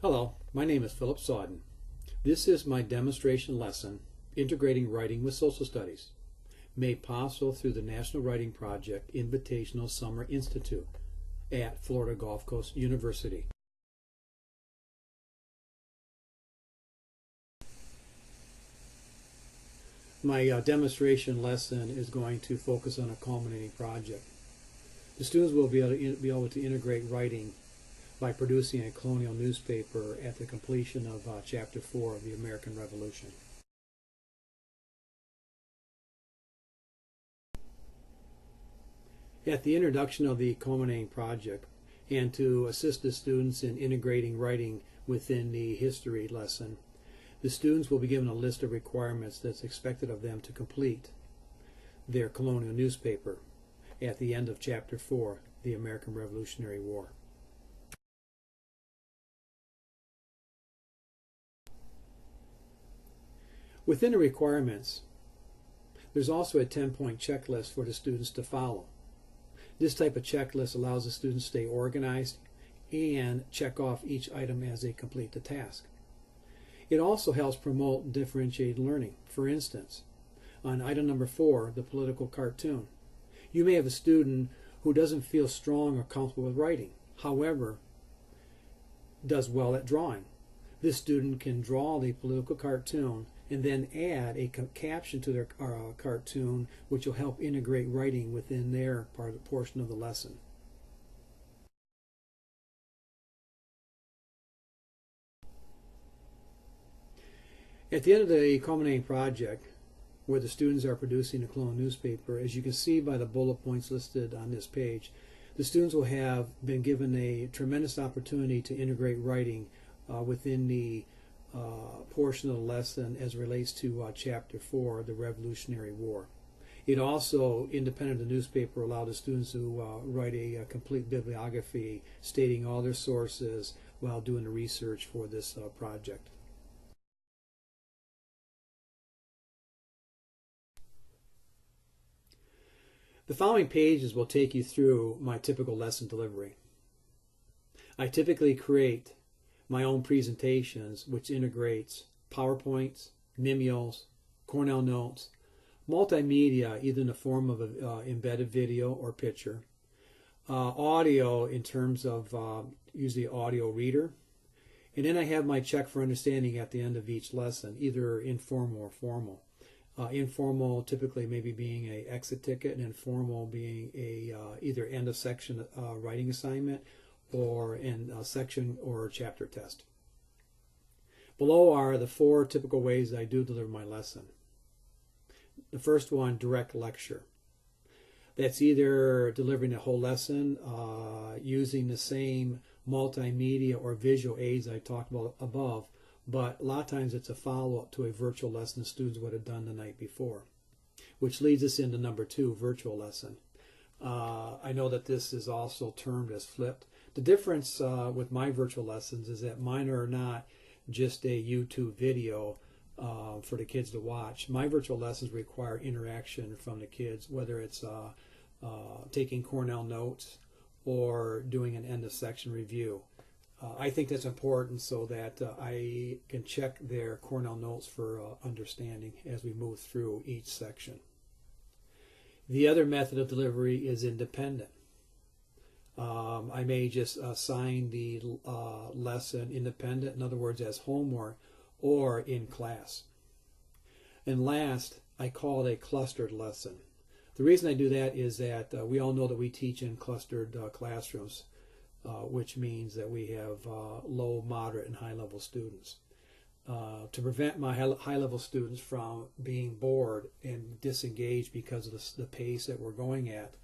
Hello, my name is Philip Sawden. This is my demonstration lesson, Integrating Writing with Social Studies, made possible through the National Writing Project Invitational Summer Institute at Florida Gulf Coast University. My demonstration lesson is going to focus on a culminating project. The students will be able to integrate writing by producing a colonial newspaper at the completion of Chapter 4 of the American Revolution. At the introduction of the culminating project, and to assist the students in integrating writing within the history lesson, the students will be given a list of requirements that's expected of them to complete their colonial newspaper at the end of Chapter 4, the American Revolutionary War. Within the requirements, there's also a 10-point checklist for the students to follow. This type of checklist allows the students to stay organized and check off each item as they complete the task. It also helps promote differentiated learning. For instance, on item number 4, the political cartoon, you may have a student who doesn't feel strong or comfortable with writing, however, does well at drawing. This student can draw the political cartoon and then add a caption to their cartoon, which will help integrate writing within their portion of the lesson. At the end of the culminating project, where the students are producing a colonial newspaper, as you can see by the bullet points listed on this page, the students will have been given a tremendous opportunity to integrate writing within the portion of the lesson as relates to Chapter 4, the Revolutionary War. It also, independent of the newspaper, allowed the students to write a complete bibliography stating all their sources while doing the research for this project. The following pages will take you through my typical lesson delivery. I typically create my own presentations, which integrates PowerPoints, Mimeos, Cornell Notes, multimedia, either in the form of an embedded video or picture, audio in terms of usually audio reader, and then I have my check for understanding at the end of each lesson, either informal or formal. Informal typically maybe being a exit ticket, and informal being a either end of section writing assignment or in a section or a chapter test. Below are the 4 typical ways I do deliver my lesson. The first one, direct lecture. That's either delivering the whole lesson using the same multimedia or visual aids I talked about above, but a lot of times it's a follow-up to a virtual lesson the students would have done the night before, which leads us into number 2, virtual lesson. I know that this is also termed as flipped. The difference with my virtual lessons is that mine are not just a YouTube video for the kids to watch. My virtual lessons require interaction from the kids, whether it's taking Cornell notes or doing an end of section review. I think that's important so that I can check their Cornell notes for understanding as we move through each section. The other method of delivery is independent. I may just assign the lesson independent, in other words, as homework or in class. And last, I call it a clustered lesson. The reason I do that is that we all know that we teach in clustered classrooms, which means that we have low, moderate, and high-level students. To prevent my high-level students from being bored and disengaged because of the pace that we're going at,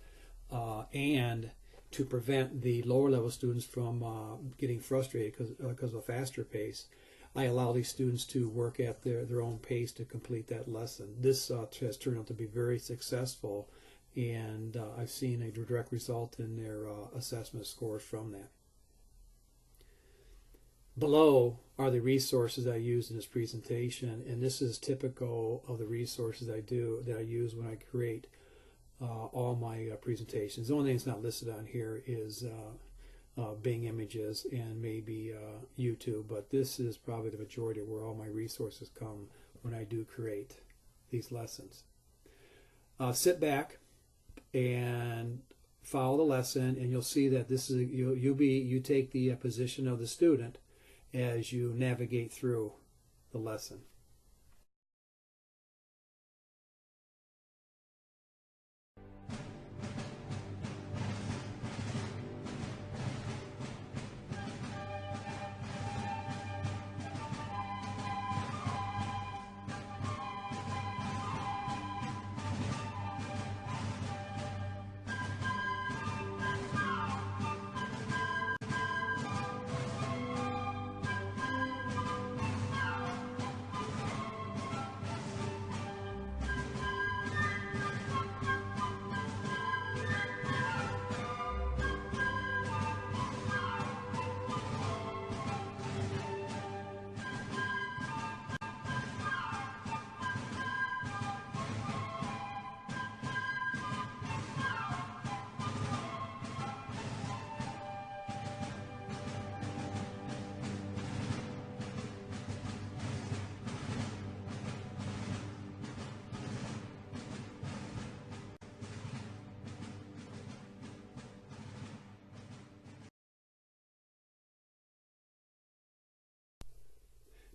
and to prevent the lower-level students from getting frustrated because of a faster pace, I allow these students to work at their own pace to complete that lesson. This has turned out to be very successful, and I've seen a direct result in their assessment scores from that. Below are the resources I use in this presentation, and this is typical of the resources that I use when I create all my presentations. The only thing that's not listed on here is Bing images and maybe YouTube, but this is probably the majority of where all my resources come when I do create these lessons. Sit back and follow the lesson, and you'll see that this is you take the position of the student as you navigate through the lesson.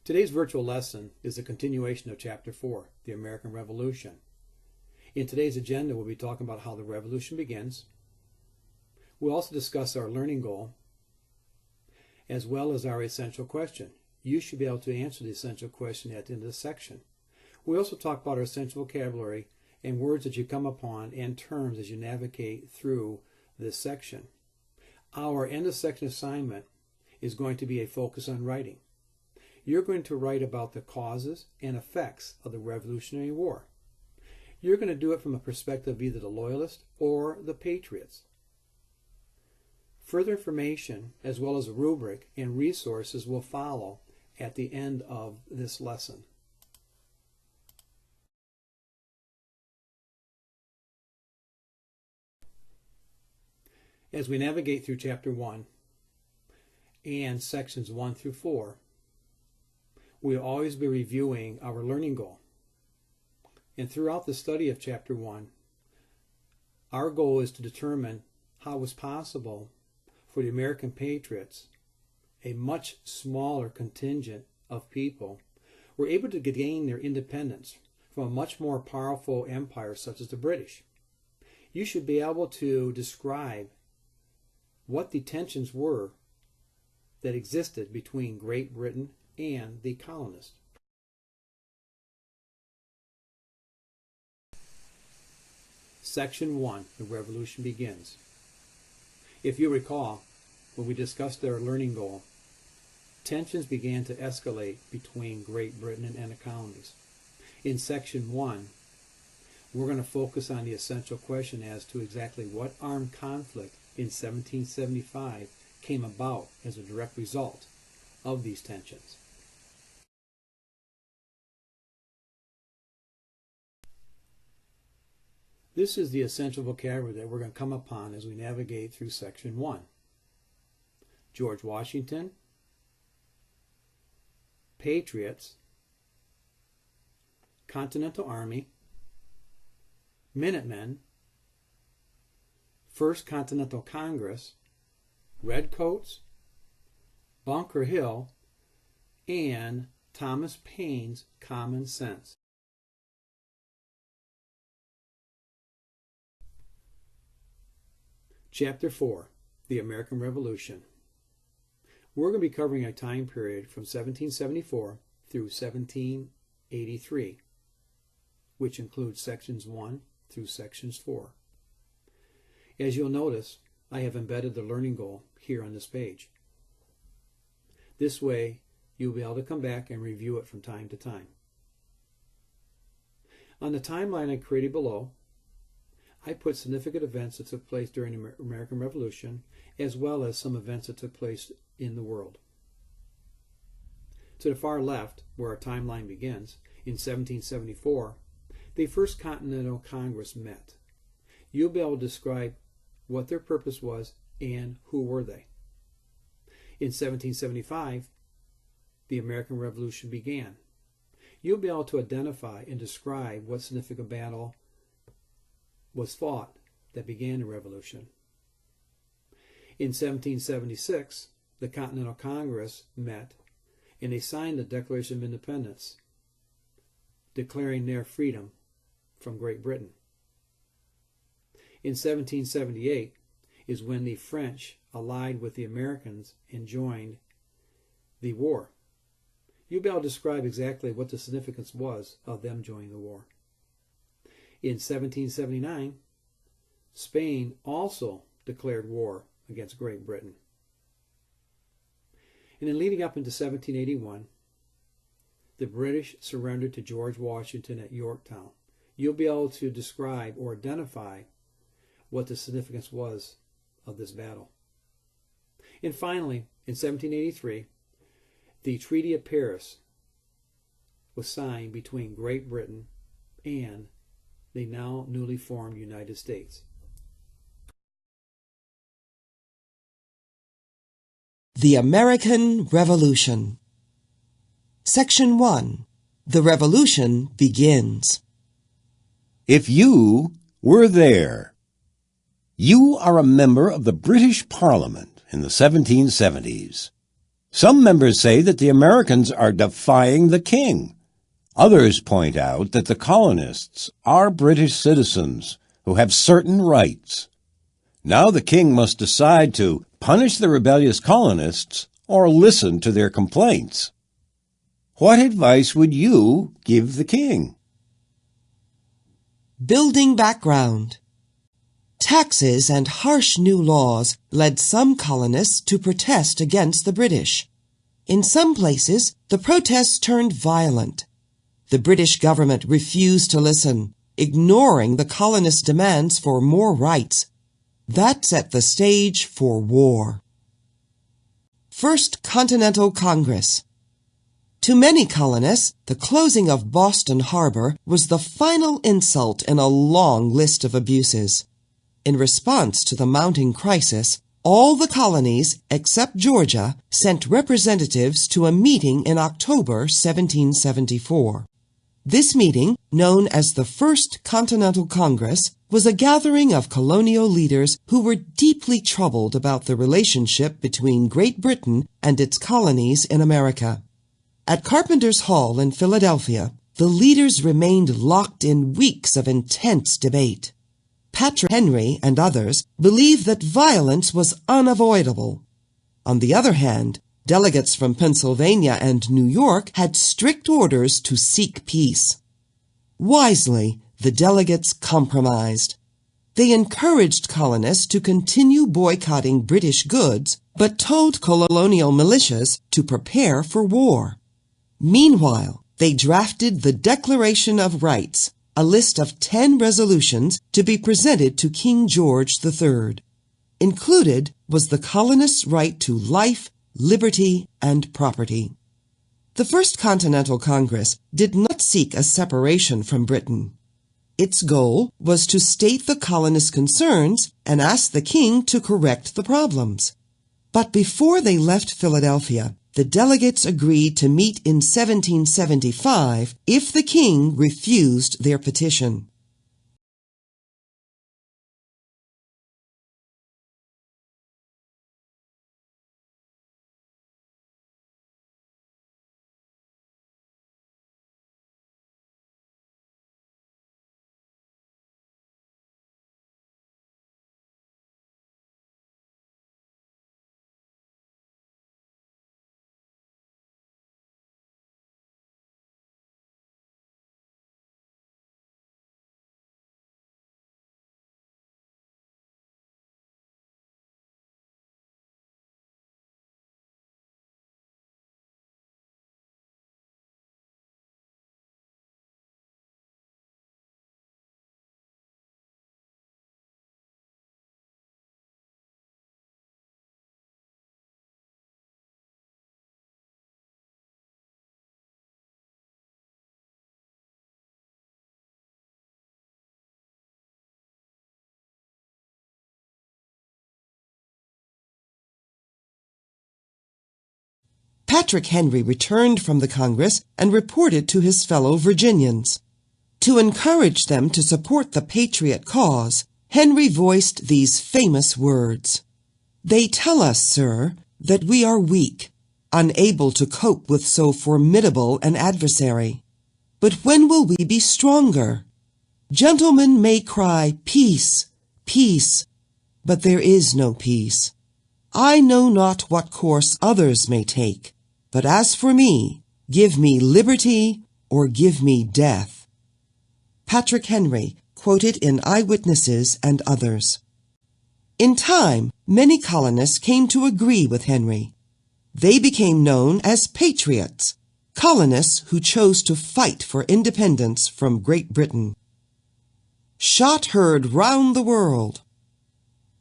Today's virtual lesson is a continuation of Chapter 4, the American Revolution. In today's agenda, we'll be talking about how the revolution begins. We'll also discuss our learning goal, as well as our essential question. You should be able to answer the essential question at the end of the section. We also talk about our essential vocabulary and words that you come upon and terms as you navigate through this section. Our end of section assignment is going to be a focus on writing. You're going to write about the causes and effects of the Revolutionary War. You're going to do it from a perspective of either the Loyalists or the Patriots. Further information, as well as a rubric and resources, will follow at the end of this lesson. As we navigate through Chapter 1 and sections 1 through 4, we'll always be reviewing our learning goal. And throughout the study of Chapter 1, our goal is to determine how it was possible for the American patriots, a much smaller contingent of people, were able to gain their independence from a much more powerful empire such as the British. You should be able to describe what the tensions were that existed between Great Britain and the colonists. Section 1, the revolution begins. If you recall, when we discussed our learning goal, tensions began to escalate between Great Britain and the colonies. In Section 1, we're going to focus on the essential question as to exactly what armed conflict in 1775 came about as a direct result of these tensions. This is the essential vocabulary that we're going to come upon as we navigate through Section 1. George Washington, Patriots, Continental Army, Minutemen, First Continental Congress, Redcoats, Bunker Hill, and Thomas Paine's Common Sense. Chapter 4, the American Revolution. We're going to be covering a time period from 1774 through 1783, which includes sections 1 through sections 4. As you'll notice, I have embedded the learning goal here on this page. This way, you'll be able to come back and review it from time to time. On the timeline I created below, I put significant events that took place during the American Revolution, as well as some events that took place in the world. To the far left, where our timeline begins, in 1774, the First Continental Congress met. You'll be able to describe what their purpose was and who were they. In 1775, the American Revolution began. You'll be able to identify and describe what significant battle was fought that began the Revolution. In 1776, the Continental Congress met and they signed the Declaration of Independence, declaring their freedom from Great Britain. In 1778 is when the French allied with the Americans and joined the war. You'll be able to describe exactly what the significance was of them joining the war. In 1779, Spain also declared war against Great Britain. And then leading up into 1781, the British surrendered to George Washington at Yorktown. You'll be able to describe or identify what the significance was of this battle. And finally, in 1783, the Treaty of Paris was signed between Great Britain and the now newly formed United States. The American Revolution. Section 1. The Revolution begins. If you were there, you are a member of the British Parliament in the 1770s. Some members say that the Americans are defying the king. Others point out that the colonists are British citizens who have certain rights. Now the king must decide to punish the rebellious colonists or listen to their complaints. What advice would you give the king? Building background. Taxes and harsh new laws led some colonists to protest against the British. In some places, the protests turned violent. The British government refused to listen, ignoring the colonists' demands for more rights. That set the stage for war. First Continental Congress. To many colonists, the closing of Boston Harbor was the final insult in a long list of abuses. In response to the mounting crisis, all the colonies, except Georgia, sent representatives to a meeting in October 1774. This meeting, known as the First Continental Congress, was a gathering of colonial leaders who were deeply troubled about the relationship between Great Britain and its colonies in America. At Carpenter's Hall in Philadelphia, the leaders remained locked in weeks of intense debate. Patrick Henry and others believed that violence was unavoidable. On the other hand, delegates from Pennsylvania and New York had strict orders to seek peace. Wisely, the delegates compromised. They encouraged colonists to continue boycotting British goods, but told colonial militias to prepare for war. Meanwhile, they drafted the Declaration of Rights, a list of 10 resolutions to be presented to King George III. Included was the colonists' right to life, liberty, and property. The First Continental Congress did not seek a separation from Britain. Its goal was to state the colonists' concerns and ask the king to correct the problems. But before they left Philadelphia, the delegates agreed to meet in 1775 if the king refused their petition. Patrick Henry returned from the Congress and reported to his fellow Virginians. To encourage them to support the Patriot cause, Henry voiced these famous words: "They tell us, sir, that we are weak, unable to cope with so formidable an adversary. But when will we be stronger? Gentlemen may cry, 'Peace, peace,' but there is no peace. I know not what course others may take, but as for me, give me liberty or give me death." Patrick Henry, quoted in Eyewitnesses and Others. In time, many colonists came to agree with Henry. They became known as Patriots, colonists who chose to fight for independence from Great Britain. Shot heard round the world.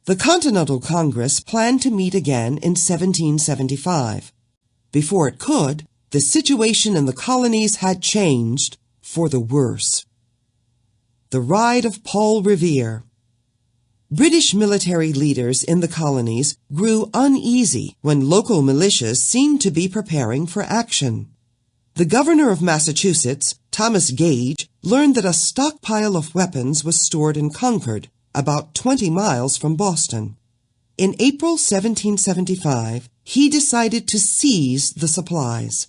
The Continental Congress planned to meet again in 1775. Before it could, the situation in the colonies had changed for the worse. The Ride of Paul Revere. British military leaders in the colonies grew uneasy when local militias seemed to be preparing for action. The governor of Massachusetts, Thomas Gage, learned that a stockpile of weapons was stored in Concord, about 20 miles from Boston. In April 1775, he decided to seize the supplies.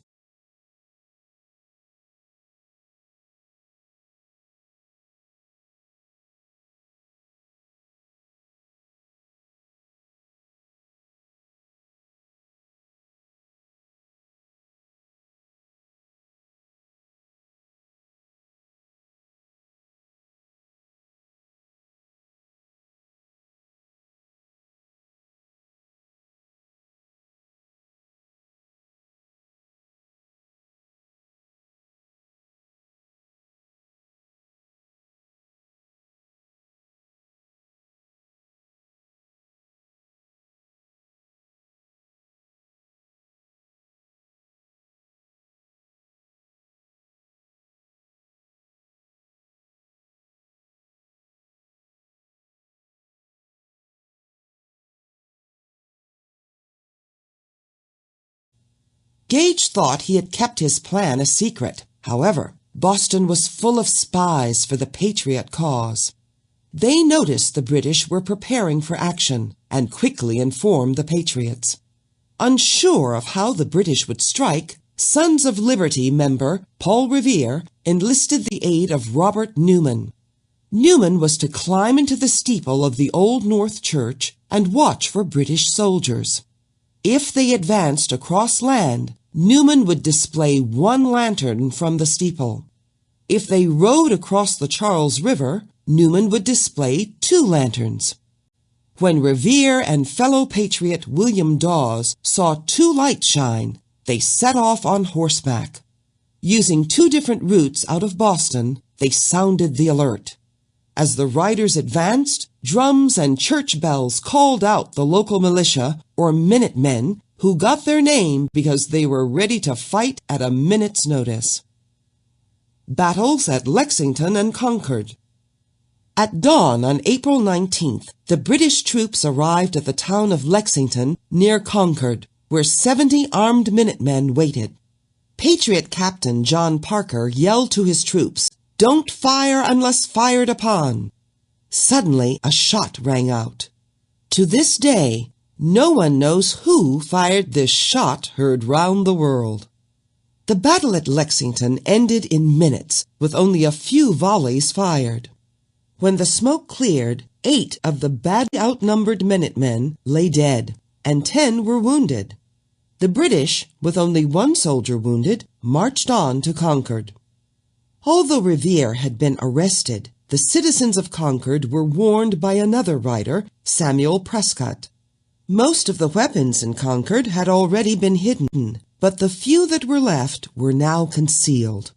Gage thought he had kept his plan a secret. However, Boston was full of spies for the Patriot cause. They noticed the British were preparing for action and quickly informed the Patriots. Unsure of how the British would strike, Sons of Liberty member Paul Revere enlisted the aid of Robert Newman. Newman was to climb into the steeple of the Old North Church and watch for British soldiers. If they advanced across land, Newman would display one lantern from the steeple. If they rowed across the Charles River, Newman would display 2 lanterns. When Revere and fellow patriot William Dawes saw 2 lights shine, they set off on horseback. Using 2 different routes out of Boston, they sounded the alert. As the riders advanced, drums and church bells called out the local militia, or Minutemen, who got their name because they were ready to fight at a minute's notice. Battles at Lexington and Concord. At dawn on April 19th, the British troops arrived at the town of Lexington near Concord, where 70 armed Minutemen waited. Patriot Captain John Parker yelled to his troops, "Don't fire unless fired upon." Suddenly, a shot rang out. To this day, no one knows who fired this shot heard round the world. The battle at Lexington ended in minutes, with only a few volleys fired. When the smoke cleared, 8 of the badly outnumbered Minutemen lay dead, and 10 were wounded. The British, with only 1 soldier wounded, marched on to Concord. Although Revere had been arrested, the citizens of Concord were warned by another writer, Samuel Prescott. Most of the weapons in Concord had already been hidden, but the few that were left were now concealed.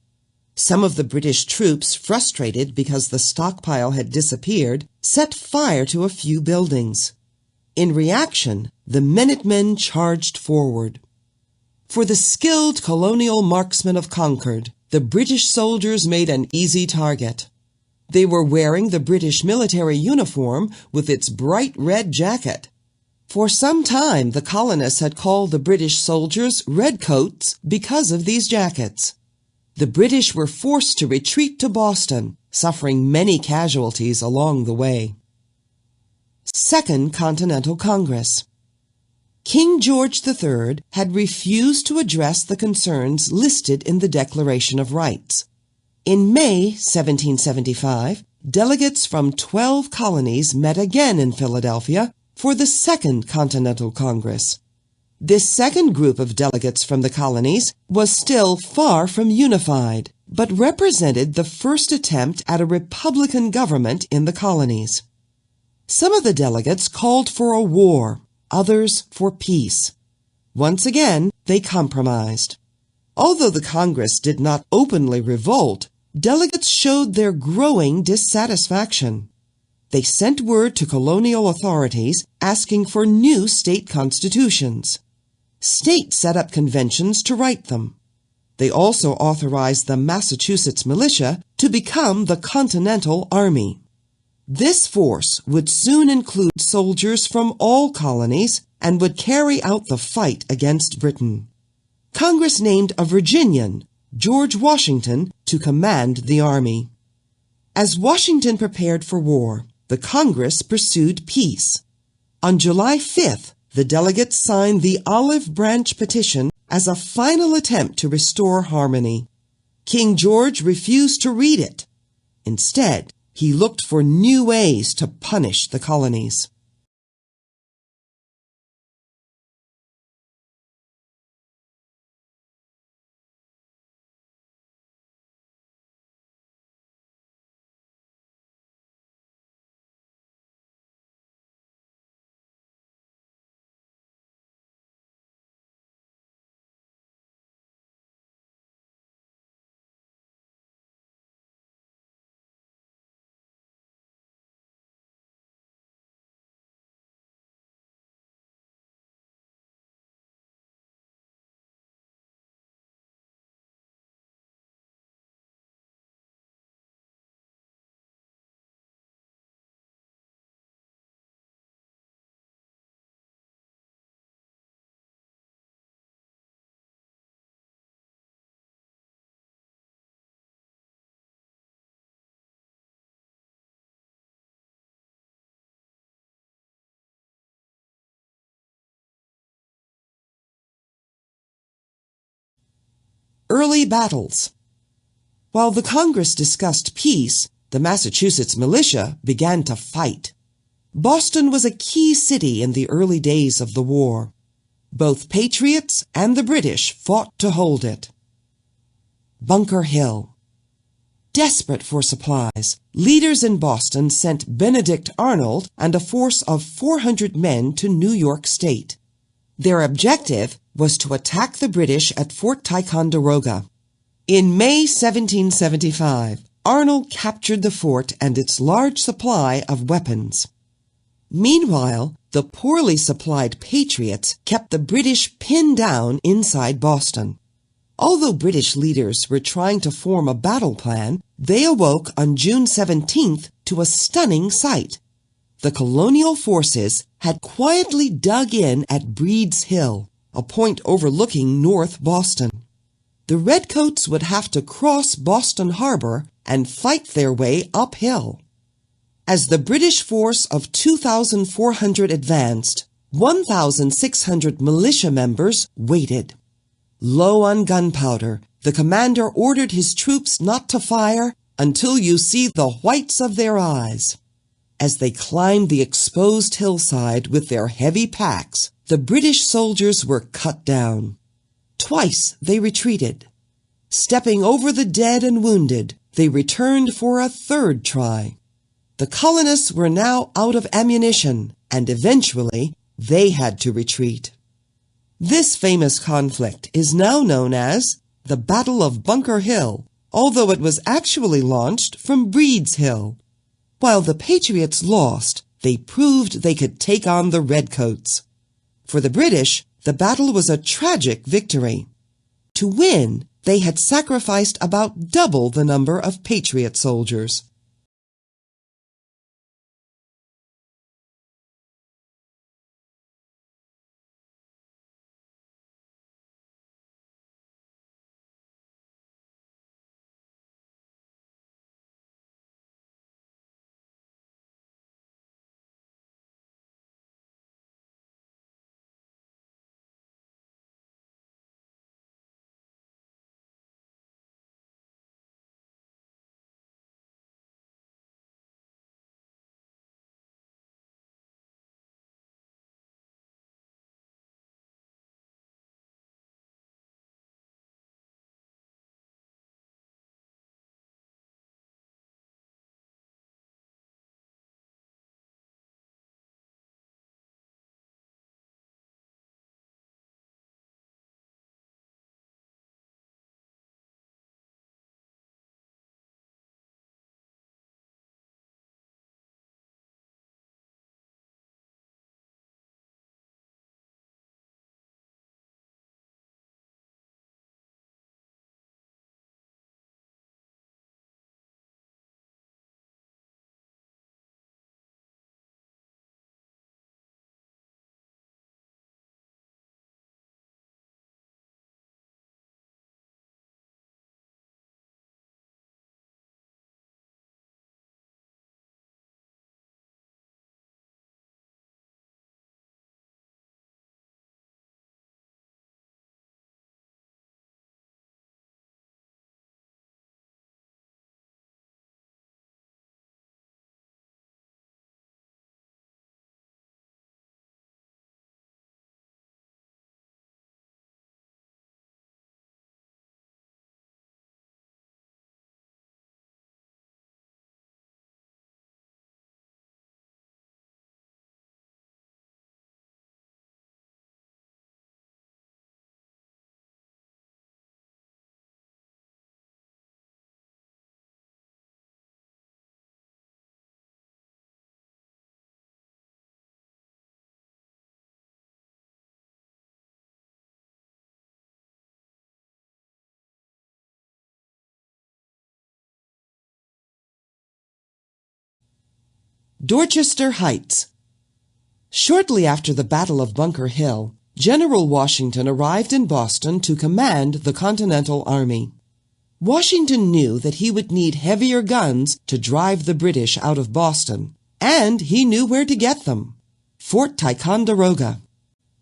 Some of the British troops, frustrated because the stockpile had disappeared, set fire to a few buildings. In reaction, the Minutemen charged forward. For the skilled colonial marksmen of Concord, the British soldiers made an easy target. They were wearing the British military uniform with its bright red jacket. For some time, the colonists had called the British soldiers redcoats because of these jackets. The British were forced to retreat to Boston, suffering many casualties along the way. Second Continental Congress. King George III had refused to address the concerns listed in the Declaration of Rights. In May 1775, delegates from 12 colonies met again in Philadelphia for the Second Continental Congress. This second group of delegates from the colonies was still far from unified, but represented the first attempt at a republican government in the colonies. Some of the delegates called for a war, others for peace. Once again, they compromised. Although the Congress did not openly revolt, delegates showed their growing dissatisfaction. They sent word to colonial authorities asking for new state constitutions. States set up conventions to write them. They also authorized the Massachusetts militia to become the Continental Army. This force would soon include soldiers from all colonies and would carry out the fight against Britain. Congress named a Virginian, George Washington, to command the army. As Washington prepared for war, the Congress pursued peace. On July 5th, the delegates signed the Olive Branch Petition as a final attempt to restore harmony. King George refused to read it. Instead, he looked for new ways to punish the colonies. Early battles. While the Congress discussed peace, the Massachusetts militia began to fight. Boston was a key city in the early days of the war. Both Patriots and the British fought to hold it. Bunker Hill. Desperate for supplies, leaders in Boston sent Benedict Arnold and a force of 400 men to New York State. Their objective was to attack the British at Fort Ticonderoga. In May 1775, Arnold captured the fort and its large supply of weapons. Meanwhile, the poorly supplied Patriots kept the British pinned down inside Boston. Although British leaders were trying to form a battle plan, they awoke on June 17th to a stunning sight. The colonial forces had quietly dug in at Breed's Hill, a point overlooking North Boston. The Redcoats would have to cross Boston Harbor and fight their way uphill. As the British force of 2,400 advanced, 1,600 militia members waited. Low on gunpowder, the commander ordered his troops not to fire until you see the whites of their eyes. As they climbed the exposed hillside with their heavy packs, the British soldiers were cut down. Twice they retreated. Stepping over the dead and wounded, they returned for a third try. The colonists were now out of ammunition, and eventually they had to retreat. This famous conflict is now known as the Battle of Bunker Hill, although it was actually launched from Breed's Hill. While the Patriots lost, they proved they could take on the Redcoats. For the British, the battle was a tragic victory. To win, they had sacrificed about double the number of Patriot soldiers. Dorchester Heights. Shortly after the Battle of Bunker Hill, General Washington arrived in Boston to command the Continental Army. Washington knew that he would need heavier guns to drive the British out of Boston, and he knew where to get them: Fort Ticonderoga.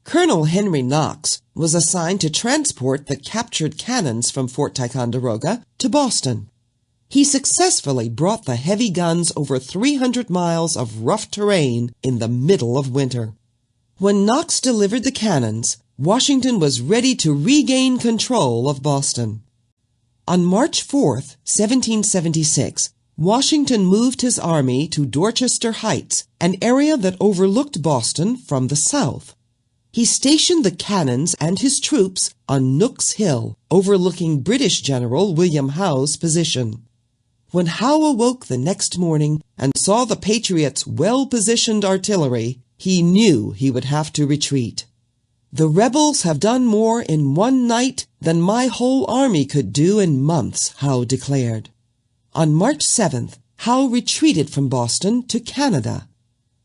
Colonel Henry Knox was assigned to transport the captured cannons from Fort Ticonderoga to Boston. He successfully brought the heavy guns over 300 miles of rough terrain in the middle of winter. When Knox delivered the cannons, Washington was ready to regain control of Boston. On March 4, 1776, Washington moved his army to Dorchester Heights, an area that overlooked Boston from the south. He stationed the cannons and his troops on Nook's Hill, overlooking British General William Howe's position. When Howe awoke the next morning and saw the Patriots' well-positioned artillery, he knew he would have to retreat. "The rebels have done more in one night than my whole army could do in months," Howe declared. On March 7th, Howe retreated from Boston to Canada.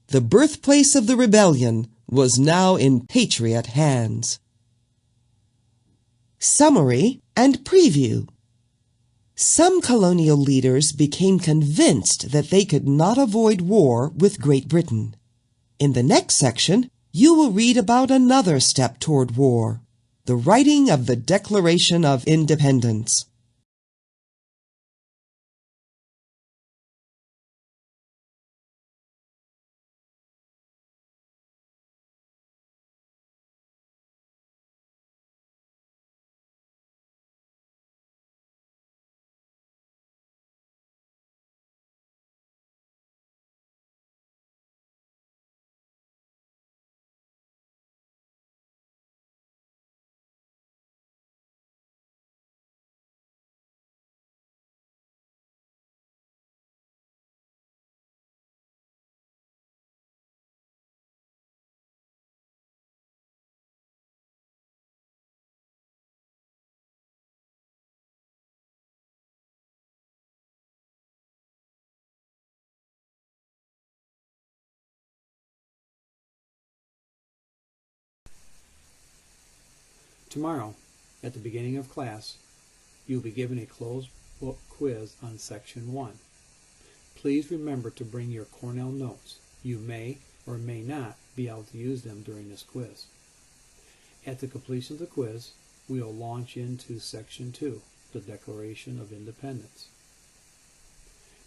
The birthplace of the rebellion was now in Patriot hands. Summary and preview. Some colonial leaders became convinced that they could not avoid war with Great Britain. In the next section, you will read about another step toward war: the writing of the Declaration of Independence. Tomorrow, at the beginning of class, you will be given a closed book quiz on Section 1. Please remember to bring your Cornell notes. You may or may not be able to use them during this quiz. At the completion of the quiz, we will launch into Section 2, the Declaration of Independence.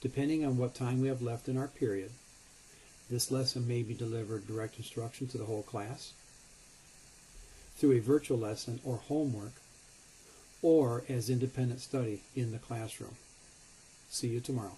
Depending on what time we have left in our period, this lesson may be delivered direct instruction to the whole class, through a virtual lesson or homework, or as independent study in the classroom. See you tomorrow.